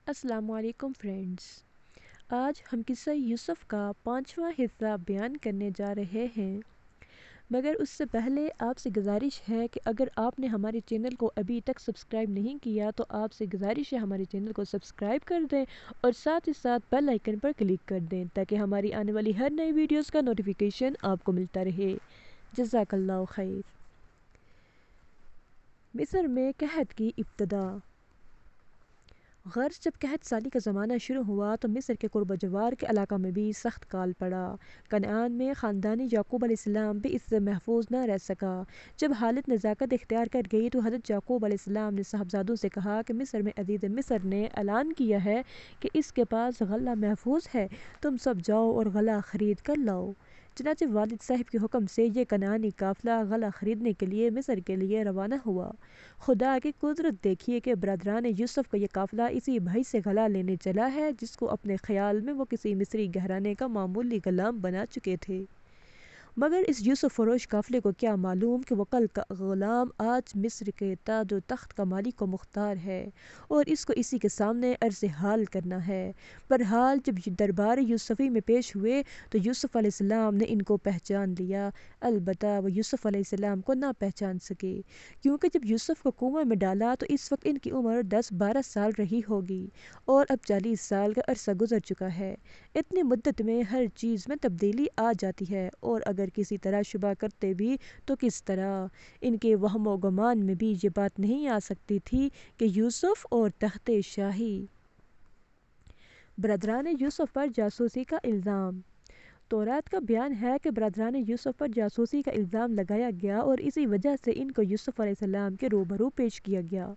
السلام علیکم فرینڈز، آج ہم قصہ یوسف کا 5واں حصہ بیان کرنے جا رہے ہیں، مگر اس سے پہلے آپ سے گزارش ہے کہ اگر آپ نے ہمارے چینل کو ابھی تک سبسکرائب نہیں کیا تو آپ سے گزارش ہے ہمارے چینل کو سبسکرائب کر دیں اور ساتھ ہی ساتھ بیل آئیکن پر کلک کر دیں تاکہ ہماری آنے والی ہر نئی ویڈیوز کا نوٹیفیکیشن آپ کو ملتا رہے۔ جزاک اللہ خیر۔ مصر میں قحط کی ابتدا۔ غرض جب قحط سالی کا زمانہ شروع ہوا تو مصر کے قرب و جوار کے علاقہ میں بھی سخت کال پڑا۔ کنعان میں خاندانی یعقوب علیہ السلام بھی اس سے محفوظ نہ رہ سکا۔ جب حالت نزاکت اختیار کر گئی تو حضرت یعقوب علیہ السلام نے صاحبزادوں سے کہا کہ مصر میں عزیز مصر نے اعلان کیا ہے کہ اس کے پاس غلہ محفوظ ہے، تم سب جاؤ اور غلہ خرید کر لاؤ۔ چنانچہ والد صاحب کے حکم سے یہ کنعانی قافلہ غلہ خریدنے کے لیے مصر کے لیے روانہ ہوا۔ خدا کی قدرت دیکھیے کہ برادران یوسف کا یہ قافلہ اسی بھائی سے غلہ لینے چلا ہے جس کو اپنے خیال میں وہ کسی مصری گھرانے کا معمولی غلام بنا چکے تھے، مگر اس یوسف فروش قافلے کو کیا معلوم کہ وہ کل کا غلام آج مصر کے تاج و تخت کا مالک و مختار ہے اور اس کو اسی کے سامنے عرض حال کرنا ہے۔ بہرحال جب یہ دربار یوسفی میں پیش ہوئے تو یوسف علیہ السلام نے ان کو پہچان لیا، البتہ وہ یوسف علیہ السلام کو نہ پہچان سکے، کیونکہ جب یوسف کو کنویں میں ڈالا تو اس وقت ان کی عمر 10-12 سال رہی ہوگی اور اب 40 سال کا عرصہ گزر چکا ہے۔ اتنی مدت میں ہر چیز میں تبدیلی آ جاتی ہے، اور اگر کسی طرح شبہ کرتے بھی تو کس طرح؟ ان کے وہم و گمان میں بھی یہ بات نہیں آ سکتی تھی کہ یوسف اور تخت شاہی۔ برادران یوسف پر جاسوسی کا الزام۔ تورات کا بیان ہے کہ برادران یوسف پر جاسوسی کا الزام لگایا گیا اور اسی وجہ سے ان کو یوسف علیہ السلام کے روبرو پیش کیا گیا،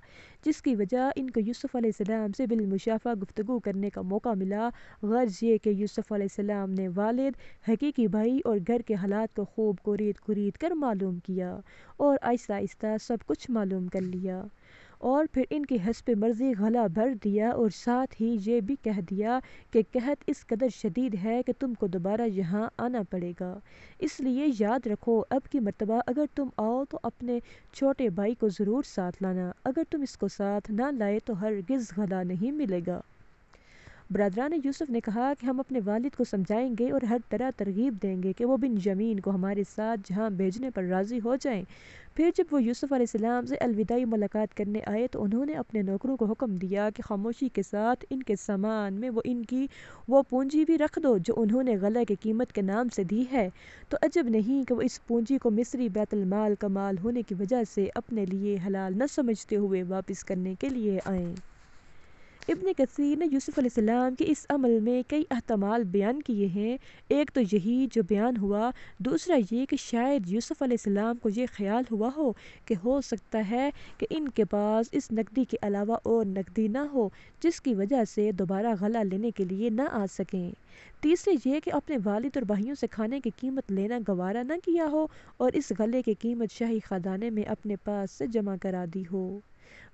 جس کی وجہ ان کو یوسف علیہ السلام سے بالمشافہ گفتگو کرنے کا موقع ملا۔ غرض یہ کہ یوسف علیہ السلام نے والد، حقیقی بھائی اور گھر کے حالات کو خوب قرید کر معلوم کیا اور آہستہ آہستہ سب کچھ معلوم کر لیا، اور پھر ان کی حسب مرضی غلہ بھر دیا اور ساتھ ہی یہ بھی کہہ دیا کہ قحط اس قدر شدید ہے کہ تم کو دوبارہ یہاں آنا پڑے گا، اس لیے یاد رکھو اب کی مرتبہ اگر تم آؤ تو اپنے چھوٹے بھائی کو ضرور ساتھ لانا، اگر تم اس کو ساتھ نہ لائے تو ہرگز غلہ نہیں ملے گا۔ برادران یوسف نے کہا کہ ہم اپنے والد کو سمجھائیں گے اور ہر طرح ترغیب دیں گے کہ وہ بنیامین کو ہمارے ساتھ جہاں بھیجنے پر راضی ہو جائیں۔ پھر جب وہ یوسف علیہ السلام سے الوداعی ملاقات کرنے آئے تو انہوں نے اپنے نوکروں کو حکم دیا کہ خاموشی کے ساتھ ان کے سامان میں ان کی وہ پونجی بھی رکھ دو جو انہوں نے غلہ کی قیمت کے نام سے دی ہے، تو عجب نہیں کہ وہ اس پونجی کو مصری بیت المال کا مال ہونے کی وجہ سے اپنے لیے حلال نہ سمجھتے ہوئے واپس کرنے کے لیے آئیں۔ ابن کثیر نے یوسف علیہ السلام کے اس عمل میں کئی احتمال بیان کیے ہیں۔ ایک تو یہی جو بیان ہوا، دوسرا یہ کہ شاید یوسف علیہ السلام کو یہ خیال ہوا ہو کہ ہو سکتا ہے کہ ان کے پاس اس نقدی کے علاوہ اور نقدی نہ ہو، جس کی وجہ سے دوبارہ غلہ لینے کے لیے نہ آ سکیں۔ تیسرے یہ کہ اپنے والد اور بھائیوں سے کھانے کی قیمت لینا گوارا نہ کیا ہو اور اس غلے کی قیمت شاہی خزانے میں اپنے پاس سے جمع کرا دی ہو۔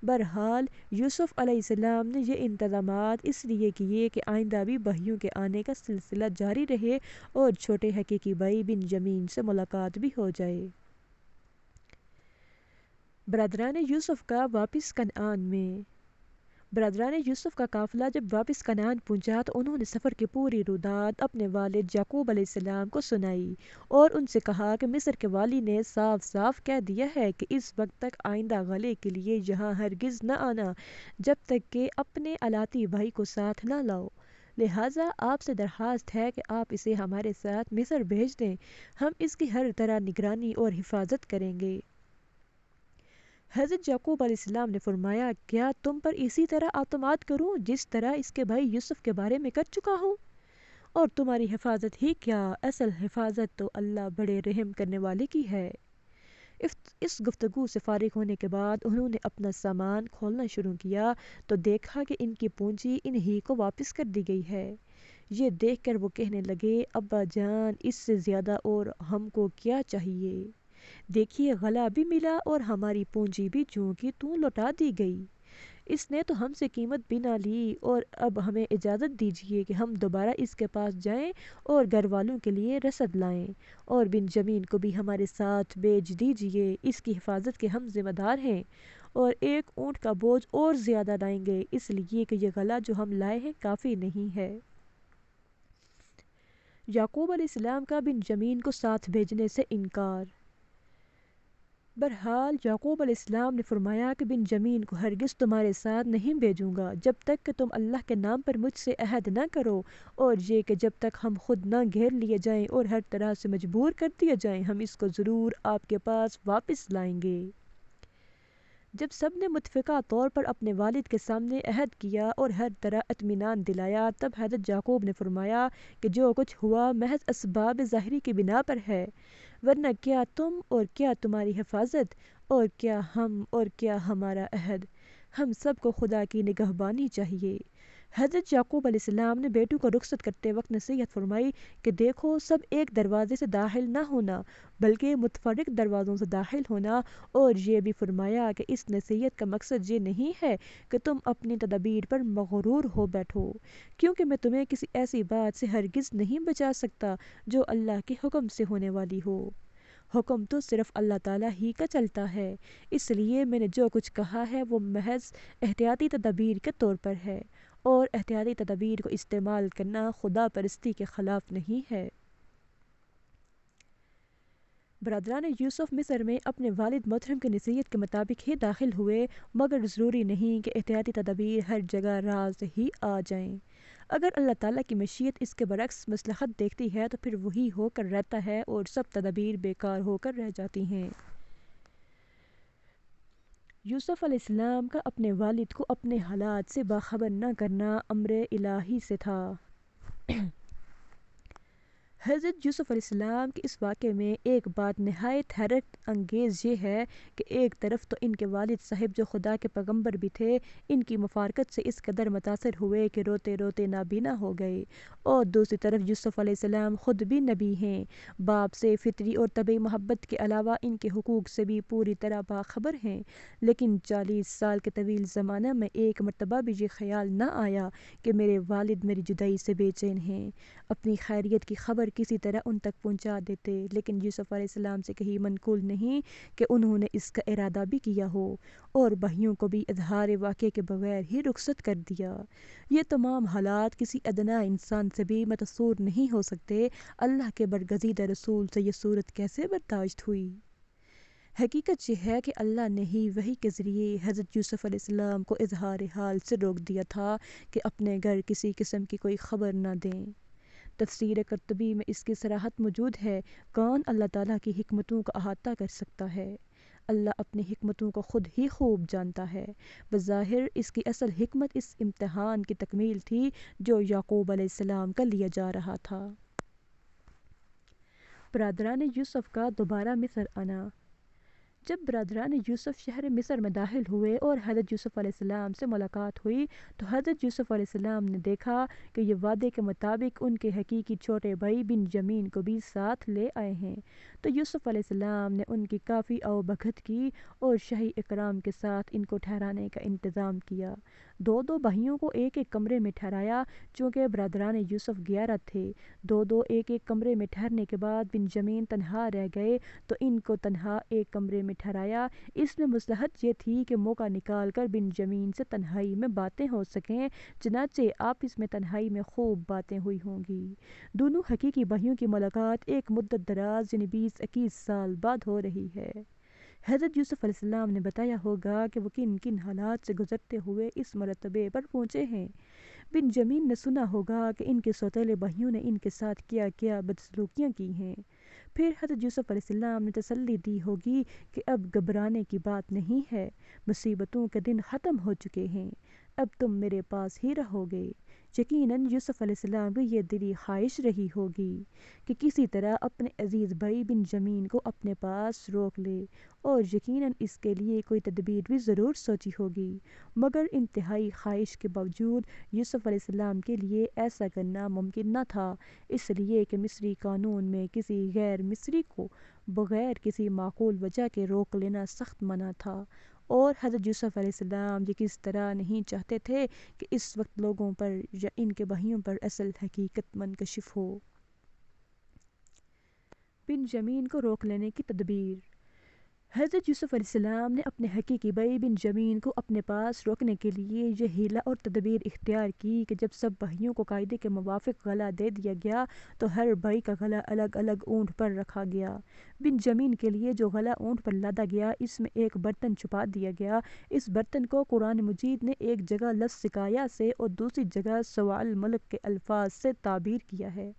بہرحال یوسف علیہ السلام نے یہ انتظامات اس لیے کیے کہ آئندہ بھی بھائیوں کے آنے کا سلسلہ جاری رہے اور چھوٹے حقیقی بھائی بنیامین سے ملاقات بھی ہو جائے۔ برادران یوسف کا واپس کنعان میں۔ برادران یوسف کا قافلہ جب واپس کنعان پہنچا تو انہوں نے سفر کی پوری رودات اپنے والد یعقوب علیہ السلام کو سنائی اور ان سے کہا کہ مصر کے والی نے صاف صاف کہہ دیا ہے کہ اس وقت تک آئندہ غلے کے لیے یہاں ہرگز نہ آنا جب تک کہ اپنے الاتی بھائی کو ساتھ نہ لاؤ، لہٰذا آپ سے درخواست ہے کہ آپ اسے ہمارے ساتھ مصر بھیج دیں، ہم اس کی ہر طرح نگرانی اور حفاظت کریں گے۔ حضرت یعقوب علیہ السلام نے فرمایا، کیا تم پر اسی طرح اعتماد کروں جس طرح اس کے بھائی یوسف کے بارے میں کر چکا ہوں؟ اور تمہاری حفاظت ہی کیا، اصل حفاظت تو اللہ بڑے رحم کرنے والے کی ہے۔ اس گفتگو سے فارغ ہونے کے بعد انہوں نے اپنا سامان کھولنا شروع کیا تو دیکھا کہ ان کی پونجی انہی کو واپس کر دی گئی ہے۔ یہ دیکھ کر وہ کہنے لگے، ابا جان اس سے زیادہ اور ہم کو کیا چاہیے؟ دیکھیے غلہ بھی ملا اور ہماری پونجی بھی جوں کی توں لوٹا دی گئی، اس نے تو ہم سے قیمت بھی نہ لی، اور اب ہمیں اجازت دیجیے کہ ہم دوبارہ اس کے پاس جائیں اور گھر والوں کے لیے رسد لائیں، اور بنیامین کو بھی ہمارے ساتھ بھیج دیجیے، اس کی حفاظت کے ہم ذمہ دار ہیں، اور ایک اونٹ کا بوجھ اور زیادہ لائیں گے، اس لیے کہ یہ غلہ جو ہم لائے ہیں کافی نہیں ہے۔ یعقوب علیہ السلام کا بنجمین کو ساتھ بھیجنے سے انکار۔ بہرحال یعقوب علیہ السلام نے فرمایا کہ بنجمین کو ہرگز تمہارے ساتھ نہیں بھیجوں گا جب تک کہ تم اللہ کے نام پر مجھ سے عہد نہ کرو، اور یہ کہ جب تک ہم خود نہ گھیر لیے جائیں اور ہر طرح سے مجبور کر دیا جائیں، ہم اس کو ضرور آپ کے پاس واپس لائیں گے۔ جب سب نے متفقہ طور پر اپنے والد کے سامنے عہد کیا اور ہر طرح اطمینان دلایا، تب حضرت یعقوب نے فرمایا کہ جو کچھ ہوا محض اسباب ظاہری کی بنا پر ہے، ورنہ کیا تم اور کیا تمہاری حفاظت اور کیا ہم اور کیا ہمارا عہد، ہم سب کو خدا کی نگہبانی چاہیے۔ حضرت یعقوب علیہ السلام نے بیٹوں کو رخصت کرتے وقت نصیحت فرمائی کہ دیکھو، سب ایک دروازے سے داخل نہ ہونا بلکہ متفرق دروازوں سے داخل ہونا، اور یہ بھی فرمایا کہ اس نصیحت کا مقصد یہ نہیں ہے کہ تم اپنی تدابیر پر مغرور ہو بیٹھو، کیونکہ میں تمہیں کسی ایسی بات سے ہرگز نہیں بچا سکتا جو اللہ کے حکم سے ہونے والی ہو۔ حکم تو صرف اللہ تعالیٰ ہی کا چلتا ہے، اس لیے میں نے جو کچھ کہا ہے وہ محض احتیاطی تدابیر کے طور پر ہے، اور احتیاطی تدابیر کو استعمال کرنا خدا پرستی کے خلاف نہیں ہے۔ برادران یوسف مصر میں اپنے والد محترم کی نصیحت کے مطابق ہی داخل ہوئے، مگر ضروری نہیں کہ احتیاطی تدابیر ہر جگہ راز ہی آ جائیں۔ اگر اللہ تعالیٰ کی مشیت اس کے برعکس مصلحت دیکھتی ہے تو پھر وہی ہو کر رہتا ہے اور سب تدابیر بیکار ہو کر رہ جاتی ہیں۔ یوسف علیہ السلام کا اپنے والد کو اپنے حالات سے باخبر نہ کرنا امر الہی سے تھا۔ حضرت یوسف علیہ السلام کے اس واقعے میں ایک بات نہایت حیرت انگیز یہ ہے کہ ایک طرف تو ان کے والد صاحب جو خدا کے پیغمبر بھی تھے، ان کی مفارقت سے اس قدر متاثر ہوئے کہ روتے روتے نابینا ہو گئے، اور دوسری طرف یوسف علیہ السلام خود بھی نبی ہیں، باپ سے فطری اور طبعی محبت کے علاوہ ان کے حقوق سے بھی پوری طرح باخبر ہیں، لیکن 40 سال کے طویل زمانہ میں ایک مرتبہ بھی یہ خیال نہ آیا کہ میرے والد میری جدائی سے بے چین ہیں، اپنی خیریت کی خبر کسی طرح ان تک پہنچا دیتے، لیکن یوسف علیہ السلام سے کہیں منقول نہیں کہ انہوں نے اس کا ارادہ بھی کیا ہو، اور بھائیوں کو بھی اظہار واقعے کے بغیر ہی رخصت کر دیا۔ یہ تمام حالات کسی ادنا انسان سے بھی متصور نہیں ہو سکتے۔ اللہ کے برگزیدہ رسول سے یہ صورت کیسے برداشت ہوئی؟ حقیقت یہ ہے کہ اللہ نے ہی وحی کے ذریعے حضرت یوسف علیہ السلام کو اظہار حال سے روک دیا تھا کہ اپنے گھر کسی قسم کی کوئی خبر نہ دیں۔ تفسیر قرطبی میں اس کی صراحت موجود ہے، کون اللہ تعالیٰ کی حکمتوں کا احاطہ کر سکتا ہے؟ اللہ اپنی حکمتوں کو خود ہی خوب جانتا ہے۔ بظاہر اس کی اصل حکمت اس امتحان کی تکمیل تھی جو یعقوب علیہ السلام کا لیا جا رہا تھا۔ برادران یوسف کا دوبارہ مصر آنا۔ جب برادران یوسف شہر مصر میں داخل ہوئے اور حضرت یوسف علیہ السلام سے ملاقات ہوئی تو حضرت یوسف علیہ السلام نے دیکھا کہ یہ وعدے کے مطابق ان کے حقیقی چھوٹے بھائی بنجمین کو بھی ساتھ لے آئے ہیں، تو یوسف علیہ السلام نے ان کی کافی آؤبھگت کی اور شاہی اکرام کے ساتھ ان کو ٹھہرانے کا انتظام کیا۔ دو دو بھائیوں کو ایک ایک کمرے میں ٹھہرایا، چونکہ برادران یوسف 11 تھے۔ دو دو ایک ایک کمرے میں ٹھہرنے کے بعد بنجمین تنہا رہ گئے تو ان کو تنہا ایک کمرے میں ٹھہرایا۔ اس میں مصلحت یہ تھی کہ موقع نکال کر بنجمین سے تنہائی میں باتیں ہو سکیں، چنانچہ آپس میں تنہائی میں خوب باتیں ہوئی ہوں گی۔ دونوں حقیقی بھائیوں کی ملاقات ایک مدت دراز یعنی 20-21 سال بعد ہو رہی ہے۔ حضرت یوسف علیہ السلام نے بتایا ہوگا کہ وہ کن کن حالات سے گزرتے ہوئے اس مرتبے پر پہنچے ہیں۔ بنجمین نے سنا ہوگا کہ ان کے سوتیلے بھائیوں نے ان کے ساتھ کیا کیا بدسلوکیاں کی ہیں۔ پھر حضرت یوسف علیہ السلام نے تسلی دی ہوگی کہ اب گھبرانے کی بات نہیں ہے، مصیبتوں کے دن ختم ہو چکے ہیں، اب تم میرے پاس ہی رہو گے۔ یقیناً یوسف علیہ السلام کی یہ دلی خواہش رہی ہوگی کہ کسی طرح اپنے عزیز بھائی بنجمین کو اپنے پاس روک لے، اور یقیناً اس کے لیے کوئی تدبیر بھی ضرور سوچی ہوگی، مگر انتہائی خواہش کے باوجود یوسف علیہ السلام کے لیے ایسا کرنا ممکن نہ تھا، اس لیے کہ مصری قانون میں کسی غیر مصری کو بغیر کسی معقول وجہ کے روک لینا سخت منع تھا، اور حضرت یوسف علیہ السلام یہ کس طرح نہیں چاہتے تھے کہ اس وقت لوگوں پر یا ان کے بھائیوں پر اصل حقیقت منکشف ہو۔ بنجمین کو روک لینے کی تدبیر۔ حضرت یوسف علیہ السلام نے اپنے حقیقی بھائی بنجمین کو اپنے پاس روکنے کے لیے یہ حیلہ اور تدبیر اختیار کی کہ جب سب بھائیوں کو قاعدے کے موافق غلہ دے دیا گیا تو ہر بھائی کا غلہ الگ الگ اونٹ پر رکھا گیا۔ بنجمین کے لیے جو غلہ اونٹ پر لادا گیا اس میں ایک برتن چھپا دیا گیا۔ اس برتن کو قرآن مجید نے ایک جگہ لفظ سقایا سے اور دوسری جگہ سواء الملک کے الفاظ سے تعبیر کیا ہے۔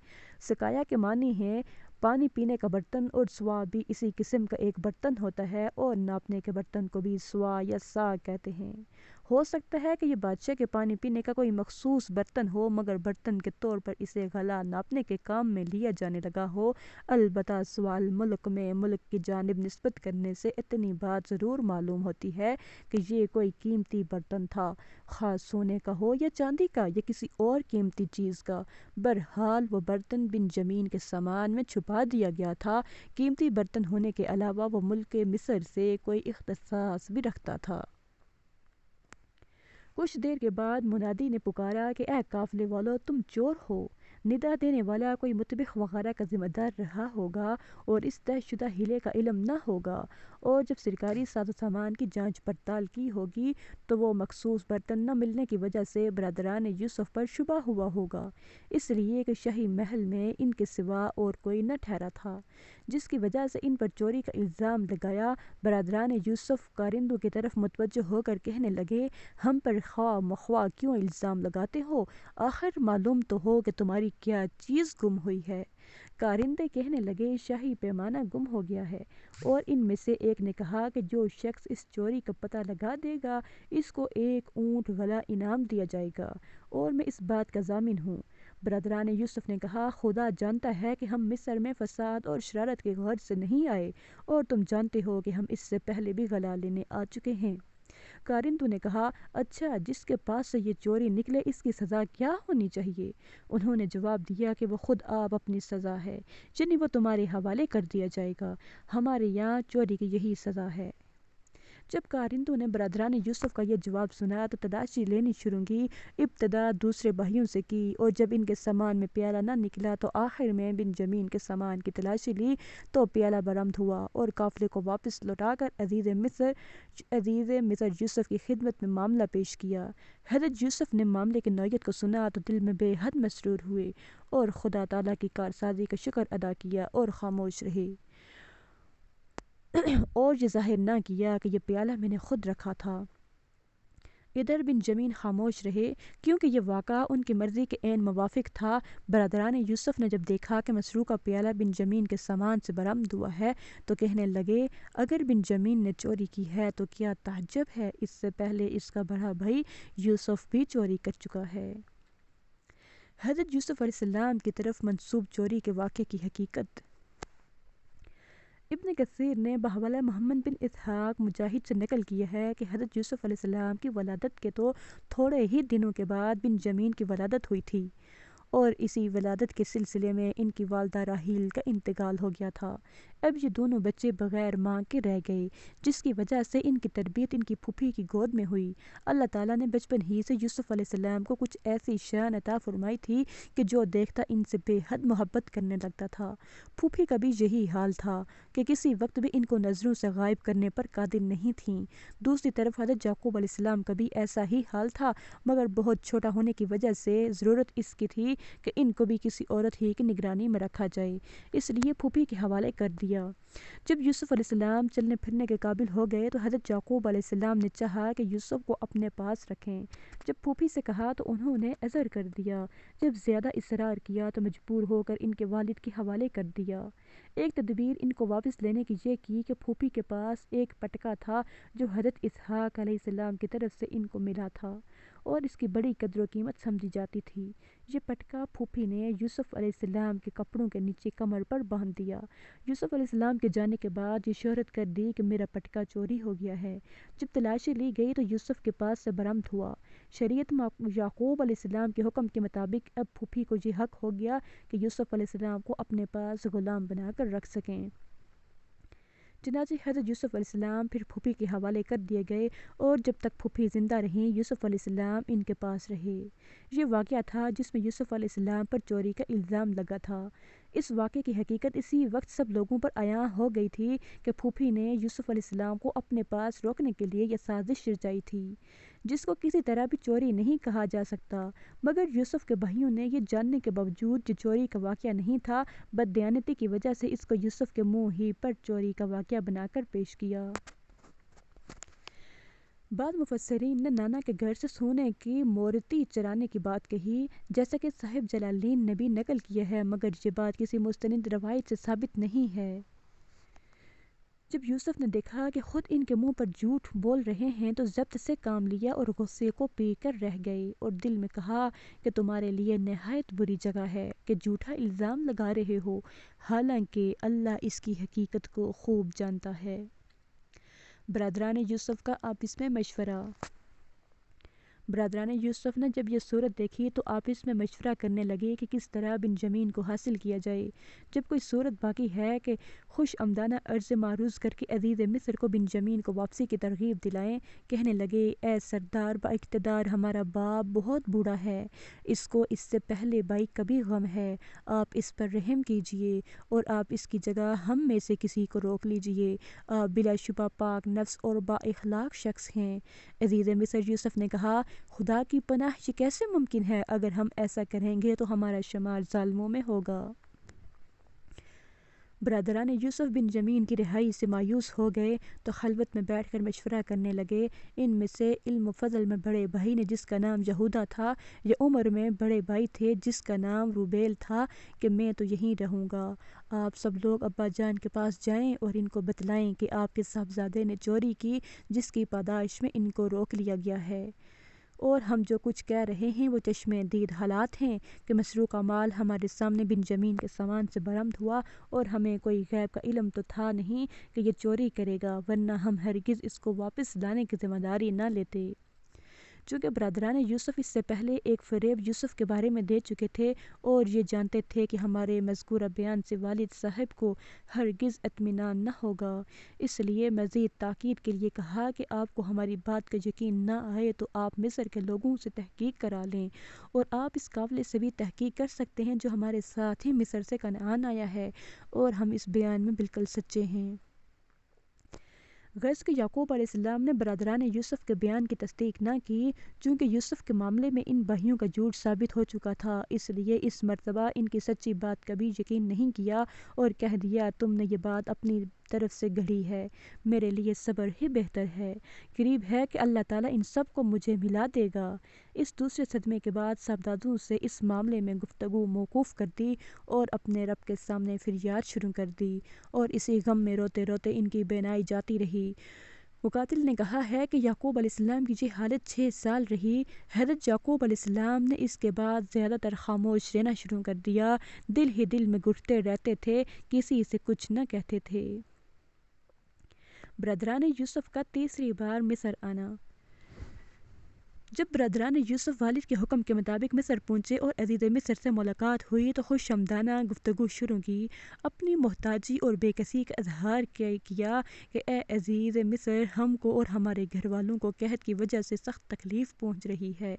سقایا کے معنی ہے پانی پینے کا برتن، اور سوا بھی اسی قسم کا ایک برتن ہوتا ہے، اور ناپنے کے برتن کو بھی سوا یا سا کہتے ہیں۔ ہو سکتا ہے کہ یہ بادشاہ کے پانی پینے کا کوئی مخصوص برتن ہو، مگر برتن کے طور پر اسے غلہ ناپنے کے کام میں لیا جانے لگا ہو۔ البتہ سوا الملک میں ملک کی جانب نسبت کرنے سے اتنی بات ضرور معلوم ہوتی ہے کہ یہ کوئی قیمتی برتن تھا، خواہ سونے کا ہو یا چاندی کا یا کسی اور قیمتی چیز کا۔ بہرحال وہ برتن بنجمین کے سامان میں چھپا دیا گیا تھا۔ قیمتی برتن ہونے کے علاوہ وہ ملک مصر سے کوئی اختصاص بھی رکھتا تھا۔ کچھ دیر کے بعد منادی نے پکارا کہ اے قافلے والو، تم چور ہو۔ ندا دینے والا کوئی مطبخ وغیرہ کا ذمہ دار رہا ہوگا اور اس طے شدہ ہیلے کا علم نہ ہوگا، اور جب سرکاری ساز و سامان کی جانچ پڑتال کی ہوگی تو وہ مخصوص برتن نہ ملنے کی وجہ سے برادران یوسف پر شبہ ہوا ہوگا، اس لیے کہ شاہی محل میں ان کے سوا اور کوئی نہ ٹھہرا تھا، جس کی وجہ سے ان پر چوری کا الزام لگایا۔ برادران یوسف کارندوں کی طرف متوجہ ہو کر کہنے لگے، ہم پر خواہ مخواہ کیوں الزام لگاتے ہو؟ آخر معلوم تو ہو کہ تمہاری کیا چیز گم ہوئی ہے۔ کارندے کہنے لگے، شاہی پیمانہ گم ہو گیا ہے، اور ان میں سے ایک نے کہا کہ جو شخص اس چوری کا پتہ لگا دے گا اس کو 1 اونٹ غلہ انعام دیا جائے گا، اور میں اس بات کا ضامن ہوں۔ برادران یوسف نے کہا، خدا جانتا ہے کہ ہم مصر میں فساد اور شرارت کے غرض سے نہیں آئے، اور تم جانتے ہو کہ ہم اس سے پہلے بھی غلہ لینے آ چکے ہیں۔ کارندوں نے کہا، اچھا، جس کے پاس سے یہ چوری نکلے اس کی سزا کیا ہونی چاہیے؟ انہوں نے جواب دیا کہ وہ خود آپ اپنی سزا ہے، یعنی وہ تمہارے حوالے کر دیا جائے گا۔ ہمارے یہاں چوری کی یہی سزا ہے۔ جب کارندوں نے برادران یوسف کا یہ جواب سنا تو تلاشی لینی شروع کی۔ ابتدا دوسرے بھائیوں سے کی، اور جب ان کے سامان میں پیالہ نہ نکلا تو آخر میں بنجمین کے سامان کی تلاشی لی تو پیالہ برآمد ہوا، اور قافلے کو واپس لوٹا کر عزیز مصر یوسف کی خدمت میں معاملہ پیش کیا۔ حضرت یوسف نے معاملے کی نوعیت کو سنا تو دل میں بے حد مسرور ہوئے، اور خدا تعالیٰ کی کارسازی کا شکر ادا کیا اور خاموش رہے، اور یہ ظاہر نہ کیا کہ یہ پیالہ میں نے خود رکھا تھا۔ ادھر بنجمین خاموش رہے، کیونکہ یہ واقعہ ان کی مرضی کے عین موافق تھا۔ برادران یوسف نے جب دیکھا کہ مسروقہ پیالہ بنجمین کے سامان سے برآمد ہوا ہے تو کہنے لگے، اگر بنجمین نے چوری کی ہے تو کیا تعجب ہے، اس سے پہلے اس کا بڑا بھائی یوسف بھی چوری کر چکا ہے۔ حضرت یوسف علیہ السلام کی طرف منسوب چوری کے واقعے کی حقیقت۔ ابن کثیر نے بحوالہ محمد بن اسحاق مجاہد سے نقل کیا ہے کہ حضرت یوسف علیہ السلام کی ولادت کے تو تھوڑے ہی دنوں کے بعد بنجمین کی ولادت ہوئی تھی، اور اسی ولادت کے سلسلے میں ان کی والدہ راحیل کا انتقال ہو گیا تھا۔ اب یہ دونوں بچے بغیر ماں کے رہ گئے، جس کی وجہ سے ان کی تربیت ان کی پھوپھی کی گود میں ہوئی۔ اللہ تعالیٰ نے بچپن ہی سے یوسف علیہ السلام کو کچھ ایسی شان عطا فرمائی تھی کہ جو دیکھتا ان سے بے حد محبت کرنے لگتا تھا۔ پھوپھی کا بھی یہی حال تھا کہ کسی وقت بھی ان کو نظروں سے غائب کرنے پر قادر نہیں تھیں۔ دوسری طرف حضرت یعقوب علیہ السلام کا بھی ایسا ہی حال تھا، مگر بہت چھوٹا ہونے کی وجہ سے ضرورت اس کی تھی کہ ان کو بھی کسی عورت ہی کی نگرانی میں رکھا جائے، اس لیے پھوپھی کے حوالے کر دیا۔ جب یوسف علیہ السلام چلنے پھرنے کے قابل ہو گئے تو حضرت یعقوب علیہ السلام نے چاہا کہ یوسف کو اپنے پاس رکھیں۔ جب پھوپھی سے کہا تو انہوں نے اعذر کر دیا، جب زیادہ اصرار کیا تو مجبور ہو کر ان کے والد کے حوالے کر دیا۔ ایک تدبیر ان کو واپس لینے کی یہ کی کہ پھوپھی کے پاس ایک پٹکا تھا جو حضرت اسحاق علیہ السلام کی طرف سے ان کو ملا تھا، اور اس کی بڑی قدر و قیمت سمجھی جاتی تھی۔ یہ پٹکا پھوپھی نے یوسف علیہ السلام کے کپڑوں کے نیچے کمر پر باندھ دیا۔ یوسف علیہ السلام کے جانے کے بعد یہ شہرت کر دی کہ میرا پٹکا چوری ہو گیا ہے۔ جب تلاشی لی گئی تو یوسف کے پاس سے برآمد ہوا۔ شریعت یعقوب علیہ السلام کے حکم کے مطابق اب پھوپھی کو یہ حق ہو گیا کہ یوسف علیہ السلام کو اپنے پاس غلام بنا کر رکھ سکیں۔ چنانچہ حضرت یوسف علیہ السلام پھر پھوپھی کے حوالے کر دیے گئے، اور جب تک پھوپھی زندہ رہیں یوسف علیہ السلام ان کے پاس رہے۔ یہ واقعہ تھا جس میں یوسف علیہ السلام پر چوری کا الزام لگا تھا۔ اس واقعے کی حقیقت اسی وقت سب لوگوں پر عیاں ہو گئی تھی کہ پھوپھی نے یوسف علیہ السلام کو اپنے پاس روکنے کے لیے یہ سازش رچائی تھی، جس کو کسی طرح بھی چوری نہیں کہا جا سکتا، مگر یوسف کے بھائیوں نے یہ جاننے کے باوجود یہ چوری کا واقعہ نہیں تھا، بددیانتی کی وجہ سے اس کو یوسف کے منہ ہی پر چوری کا واقعہ بنا کر پیش کیا۔ بعض مفسرین نے نانا کے گھر سے سونے کی مورتی چرانے کی بات کہی، جیسا کہ صاحب جلال الدین نے بھی نقل کیا ہے، مگر یہ بات کسی مستند روایت سے ثابت نہیں ہے۔ جب یوسف نے دیکھا کہ خود ان کے منہ پر جھوٹ بول رہے ہیں تو ضبط سے کام لیا اور غصے کو پی کر رہ گئے، اور دل میں کہا کہ تمہارے لیے نہایت بری جگہ ہے کہ جھوٹا الزام لگا رہے ہو، حالانکہ اللہ اس کی حقیقت کو خوب جانتا ہے۔ برادران یوسف کا آپس میں مشورہ۔ برادران یوسف نے جب یہ صورت دیکھی تو آپس میں مشورہ کرنے لگے کہ کس طرح بنجمین کو حاصل کیا جائے۔ جب کوئی صورت باقی ہے کہ خوش آمدانہ عرض معروض کر کے عزیز مصر کو بنجمین کو واپسی کی ترغیب دلائیں، کہنے لگے، اے سردار با اقتدار، ہمارا باپ بہت بوڑھا ہے، اس کو اس سے پہلے بھائی کا بھی غم ہے، آپ اس پر رحم کیجئے اور آپ اس کی جگہ ہم میں سے کسی کو روک لیجئے، آپ بلا شبہ پاک نفس اور با اخلاق شخص ہیں۔ عزیز مصر یوسف نے کہا، خدا کی پناہ، یہ کیسے ممکن ہے؟ اگر ہم ایسا کریں گے تو ہمارا شمار ظالموں میں ہوگا۔ برادران یوسف بنجمین کی رہائی سے مایوس ہو گئے تو خلوت میں بیٹھ کر مشورہ کرنے لگے۔ ان میں سے علم و فضل میں بڑے بھائی نے جس کا نام یہودا تھا، یا عمر میں بڑے بھائی تھے جس کا نام روبیل تھا کہ میں تو یہیں رہوں گا، آپ سب لوگ ابا جان کے پاس جائیں اور ان کو بتلائیں کہ آپ کے صاحبزادے نے چوری کی جس کی پاداش میں ان کو روک لیا گیا ہے، اور ہم جو کچھ کہہ رہے ہیں وہ چشمِ دید حالات ہیں کہ مسروقہ مال ہمارے سامنے بنجمین کے سامان سے برآمد ہوا، اور ہمیں کوئی غیب کا علم تو تھا نہیں کہ یہ چوری کرے گا، ورنہ ہم ہرگز اس کو واپس لانے کی ذمہ داری نہ لیتے۔ چونکہ برادران یوسف اس سے پہلے ایک فریب یوسف کے بارے میں دے چکے تھے اور یہ جانتے تھے کہ ہمارے مذکورہ بیان سے والد صاحب کو ہرگز اطمینان نہ ہوگا، اس لیے مزید تاکید کے لیے کہا کہ آپ کو ہماری بات کا یقین نہ آئے تو آپ مصر کے لوگوں سے تحقیق کرا لیں، اور آپ اس قافلے سے بھی تحقیق کر سکتے ہیں جو ہمارے ساتھ ہی مصر سے کنعان آیا ہے، اور ہم اس بیان میں بالکل سچے ہیں۔ غرض کہ یعقوب علیہ السلام نے برادران یوسف کے بیان کی تصدیق نہ کی، چونکہ یوسف کے معاملے میں ان بھائیوں کا جھوٹ ثابت ہو چکا تھا، اس لیے اس مرتبہ ان کی سچی بات کا بھی یقین نہیں کیا اور کہہ دیا، تم نے یہ بات اپنی طرف سے گڑھی ہے، میرے لیے صبر ہی بہتر ہے، قریب ہے کہ اللہ تعالیٰ ان سب کو مجھے ملا دے گا۔ اس دوسرے صدمے کے بعد صاحبزادوں سے اس معاملے میں گفتگو موقوف کر دی اور اپنے رب کے سامنے فریاد شروع کر دی، اور اسی غم میں روتے روتے ان کی بینائی جاتی رہی۔ مقاتل نے کہا ہے کہ یعقوب علیہ السلام کی یہ حالت 6 سال رہی۔ حضرت یعقوب علیہ السلام نے اس کے بعد زیادہ تر خاموش رہنا شروع کر دیا، دل ہی دل میں گھٹتے رہتے تھے، کسی سے کچھ نہ کہتے تھے۔ برادران یوسف کا تیسری بار مصر آنا۔ جب برادران یوسف والد کے حکم کے مطابق مصر پہنچے اور عزیز مصر سے ملاقات ہوئی تو خوش آمدانہ گفتگو شروع کی، اپنی محتاجی اور بے کسی کا اظہار کیا کہ اے عزیز مصر، ہم کو اور ہمارے گھر والوں کو قحط کی وجہ سے سخت تکلیف پہنچ رہی ہے،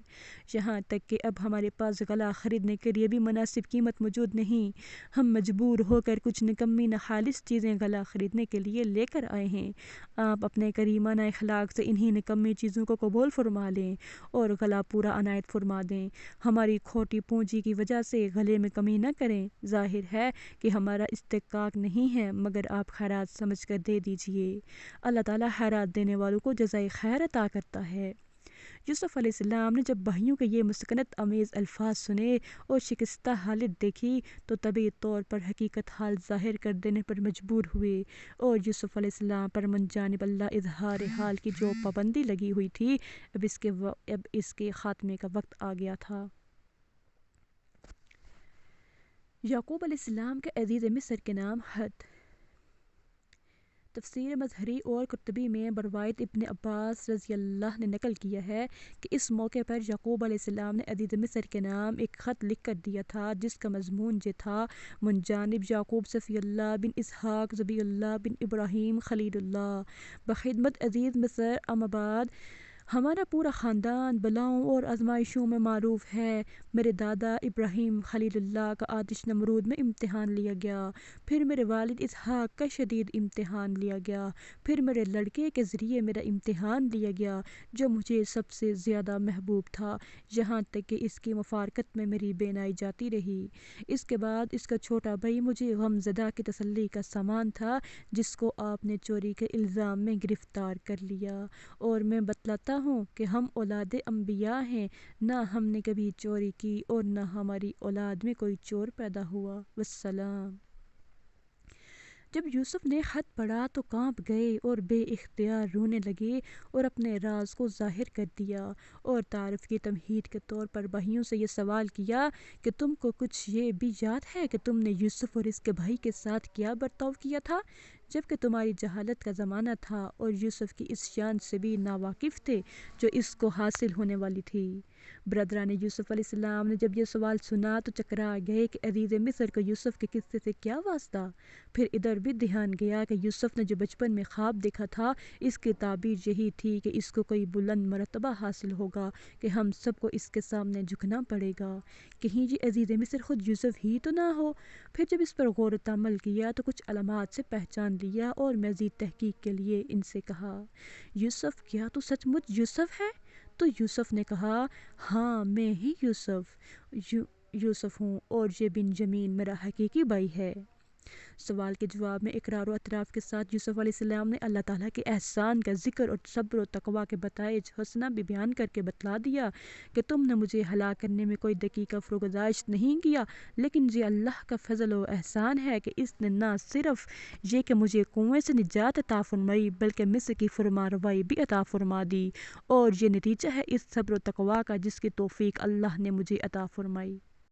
یہاں تک کہ اب ہمارے پاس غلہ خریدنے کے لیے بھی مناسب قیمت موجود نہیں، ہم مجبور ہو کر کچھ نکمی ناخالص چیزیں غلہ خریدنے کے لیے لے کر آئے ہیں، آپ اپنے کریمانہ اخلاق سے انہی نکمی چیزوں کو قبول فرما لیں اور غلہ پورا عنایت فرما دیں، ہماری کھوٹی پونجی کی وجہ سے غلے میں کمی نہ کریں، ظاہر ہے کہ ہمارا استحقاق نہیں ہے، مگر آپ خیرات سمجھ کر دے دیجئے، اللہ تعالیٰ خیرات دینے والوں کو جزائے خیر عطا کرتا ہے۔ یوسف علیہ السلام نے جب بھائیوں کے یہ مسکنت آمیز الفاظ سنے اور شکستہ حالت دیکھی تو طبعی طور پر حقیقت حال ظاہر کر دینے پر مجبور ہوئے، اور یوسف علیہ السلام پر من جانب اللہ اظہار حال کی جو پابندی لگی ہوئی تھی، اب اس کے خاتمے کا وقت آ گیا تھا۔ یعقوب علیہ السلام کے عزیز مصر کے نام حد۔ تفسیر مظہری اور قرطبی میں بروایت ابن عباس رضی اللہ نے نقل کیا ہے کہ اس موقع پر یعقوب علیہ السلام نے عزیز مصر کے نام ایک خط لکھ کر دیا تھا جس کا مضمون یہ تھا، من جانب یعقوب صفی اللہ بن اسحاق ذبی اللہ بن ابراہیم خلیل اللہ، بخدمت عزیز مصر، اما بعد، ہمارا پورا خاندان بلاؤں اور آزمائشوں میں معروف ہے۔ میرے دادا ابراہیم خلیل اللہ کا آتش نمرود میں امتحان لیا گیا، پھر میرے والد اسحاق کا شدید امتحان لیا گیا، پھر میرے لڑکے کے ذریعے میرا امتحان لیا گیا جو مجھے سب سے زیادہ محبوب تھا، یہاں تک کہ اس کی مفارقت میں میری بینائی جاتی رہی۔ اس کے بعد اس کا چھوٹا بھائی مجھے غم زدہ کی تسلی کا سامان تھا جس کو آپ نے چوری کے الزام میں گرفتار کر لیا، اور میں بتلاتا ہوں کہ ہم اولاد انبیاء ہیں، نہ ہم نے کبھی چوری کی اور نہ ہماری اولاد میں کوئی چور پیدا ہوا۔ والسلام۔ جب یوسف نے خط پڑھا تو کانپ گئے اور بے اختیار رونے لگے اور اپنے راز کو ظاہر کر دیا، اور تعارف کی تمہید کے طور پر بھائیوں سے یہ سوال کیا کہ تم کو کچھ یہ بھی یاد ہے کہ تم نے یوسف اور اس کے بھائی کے ساتھ کیا برتاؤ کیا تھا جبکہ تمہاری جہالت کا زمانہ تھا اور یوسف کی اس شان سے بھی ناواقف تھے جو اس کو حاصل ہونے والی تھی۔ برادران یوسف علیہ السلام نے جب یہ سوال سنا تو چکرا گئے کہ عزیز مصر کو یوسف کے قصے سے کیا واسطہ۔ پھر ادھر بھی دھیان گیا کہ یوسف نے جو بچپن میں خواب دیکھا تھا اس کی تعبیر یہی تھی کہ اس کو کوئی بلند مرتبہ حاصل ہوگا کہ ہم سب کو اس کے سامنے جھکنا پڑے گا، کہیں یہ عزیز مصر خود یوسف ہی تو نہ ہو۔ پھر جب اس پر غور و تامل کیا تو کچھ علامات سے پہچان لیا اور مزید تحقیق کے لیے ان سے کہا، یوسف کیا تو سچ مچ یوسف ہے؟ تو یوسف نے کہا، ہاں میں ہی یوسف ہوں اور یہ بنجمین میرا حقیقی بھائی ہے۔ سوال کے جواب میں اقرار و اعتراف کے ساتھ یوسف علیہ السلام نے اللہ تعالیٰ کے احسان کا ذکر اور صبر و تقویٰ کے نتائج حسنہ بھی بیان کر کے بتلا دیا کہ تم نے مجھے ہلاک کرنے میں کوئی دقیقہ فروگزاشت نہیں کیا، لیکن یہ اللہ کا فضل و احسان ہے کہ اس نے نہ صرف یہ کہ مجھے کنویں سے نجات عطا فرمائی بلکہ مصر کی فرما روائی بھی عطا فرما دی، اور یہ نتیجہ ہے اس صبر و تقویٰ کا جس کی توفیق اللہ نے مجھے عطا فرمائی۔